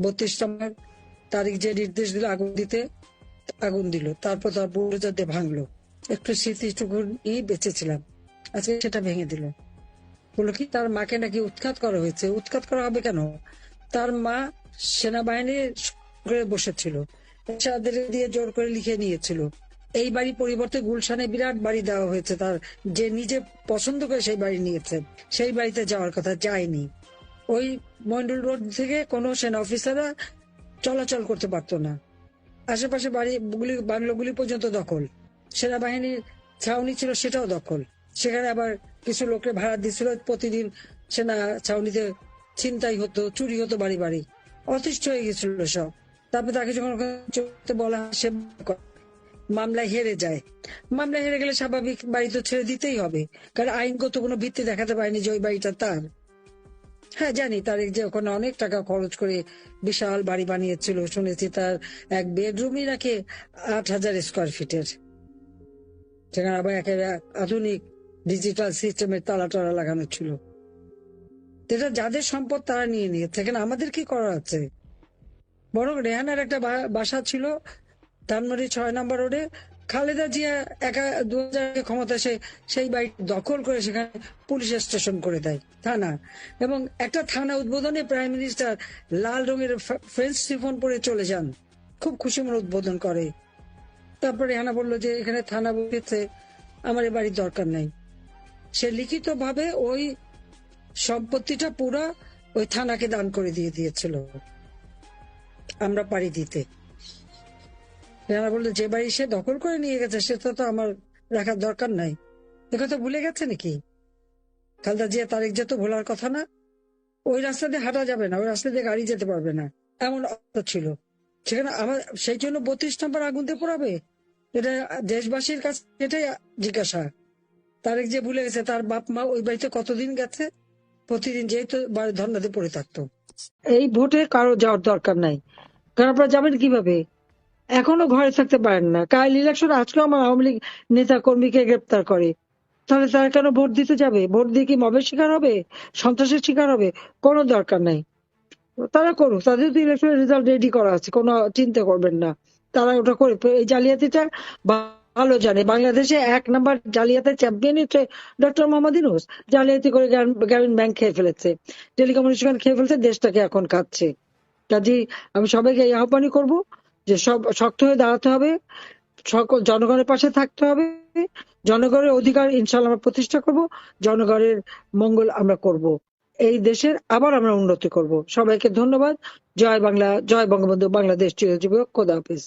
32 নম্বর তারিখ যে নির্দেশ দিল আগুন দিতে, আগুন দিল, তারপর তার বুলডোজার দিয়ে ভাঙলো। একটু স্মৃতিটুকুনি বেঁচেছিলাম, আজকে সেটা ভেঙে দিল। বললো কি তার মাকে নাকি উৎখাত করা হয়েছে। উৎখাত করা হবে কেন? তার মা সেনাবাহিনীর বসেছিল, এরশাদের দিয়ে জোর করে লিখে নিয়েছিল। এই বাড়ি পরিবর্তে গুলশানে বিরাট বাড়ি দেওয়া হয়েছে তার, যে নিজে পছন্দ করে সেই বাড়ি নিয়েছে। সেই বাড়িতে যাওয়ার কথা, যায়নি। ওই মন্ডল রোড থেকে কোনো সেনা অফিসাররা চলাচল করতে পারতো না। আশেপাশে বাড়িগুলি, বাংলোগুলি পর্যন্ত দখল। সেনাবাহিনীর ছাউনি ছিল, সেটাও দখল। সেখানে আবার কিছু লোককে ভাড়া দিচ্ছিল, প্রতিদিন সেনা ছাউনিতে ছিনতাই হতো, চুরি হতো বাড়ি বাড়ি। অতিষ্ঠ হয়ে গেছিল সব। তারপর তাকে যখন বলা সে মামলায় হেরে যায়। মামলায় হেরে গেলে স্বাভাবিক বাড়ি তো ছেড়ে দিতেই হবে, কারণ আইনগত কোনো ভিত্তি দেখাতে পারেনি যে ওই বাড়িটা তার। হ্যাঁ জানি তারেক যে ওখানে অনেক টাকা খরচ করে বিশাল বাড়ি বানিয়েছিল, শুনেছি তার এক বেডরুমই নাকি 8,000 স্কোয়ার ফিটের। সেখানে আবার একেবারে আধুনিক ডিজিটাল সিস্টেমের তালা টালা লাগানো ছিল। যেটা যাদের সম্পদ তারা নিয়ে নিয়েছে, এখানে আমাদের কি করা আছে? বরং রেহানার একটা বাসা ছিল ধানমন্ডি 6 নম্বর রোডে। খালেদা জিয়া একা 2000 ক্ষমতা এসে সেই বাড়ি দখল করে সেখানে পুলিশ স্টেশন করে দেয়, থানা। এবং একটা থানা উদ্বোধনে প্রাইম মিনিস্টার লাল রঙের ফ্রেঞ্চ শিফন পরে চলে যান, খুব খুশি মনে উদ্বোধন করে। তারপরে রেহানা বললো যে এখানে থানা বসেছে, আমার এ বাড়ির দরকার নাই। সে লিখিত ভাবে ওই সম্পত্তিটা পুরো ওই থানাকে দান করে দিয়েছিল, আমরা পাড়ি দিতে। রেহানা বললো যে বাড়ি সে দখল করে নিয়ে গেছে সেটা তো আমার রাখার দরকার নাই। একথা ভুলে গেছে নাকি? খালেদা জিয়া তারেক জিয়া তো ভোলার কথা না। ওই রাস্তা দিয়ে হাঁটা যাবে না, ওই রাস্তা দিয়ে গাড়ি যেতে পারবে না, এমন অবস্থা ছিল সেখানে। আমার সেই জন্য 32 নম্বর আগুন দিয়ে পোড়াবে? এটা দেশবাসীর কাছে এটাই জিজ্ঞাসা। তারেক যে ভুলে গেছে তার বাপ মা ওই বাড়িতে কতদিন গেছে, প্রতিদিন যেহেতু ধর্নাতে পড়ে থাকতো। এই ভোটে কারো যাওয়ার দরকার নাই, কারণ আপনারা যাবেন কিভাবে? এখনো ঘরে থাকতে পারেন না। কাল ইলেকশন, আজকে আমার আওয়ামী লীগ নেতা কর্মীকে গ্রেপ্তার করে, তাহলে তারা কেন ভোট দিতে যাবে? ভোট দিয়ে কি মবের শিকার হবে, সন্ত্রাসের শিকার হবে? কোনো দরকার নাই। তারা করুক, তাদের তো ইলেকশনের রেজাল্ট রেডি করা আছে, কোনো চিন্তা করবেন না। তারা ওটা করে, এই জালিয়াতিটা ভালো জানে। বাংলাদেশে 1 নম্বর জালিয়াতের চ্যাম্পিয়ন হচ্ছে ডক্টর মোহাম্মদ ইউনূস। জালিয়াতি করে গ্রামীণ ব্যাংক খেয়ে ফেলেছে, টেলিকমিউনিকেশন খেয়ে ফেলেছে, দেশটাকে এখন খাচ্ছে। কাজেই আমি সবাইকে এই আহ্বানই করবো যে সব শক্ত হয়ে দাঁড়াতে হবে, সকল জনগণের পাশে থাকতে হবে। জনগণের অধিকার ইনশাল্লাহ আমরা প্রতিষ্ঠা করব, জনগণের মঙ্গল আমরা করব, এই দেশের আবার আমরা উন্নতি করব। সবাইকে ধন্যবাদ। জয় বাংলা, জয় বঙ্গবন্ধু, বাংলাদেশ চিরজীবী হোক। খোদা হাফেজ।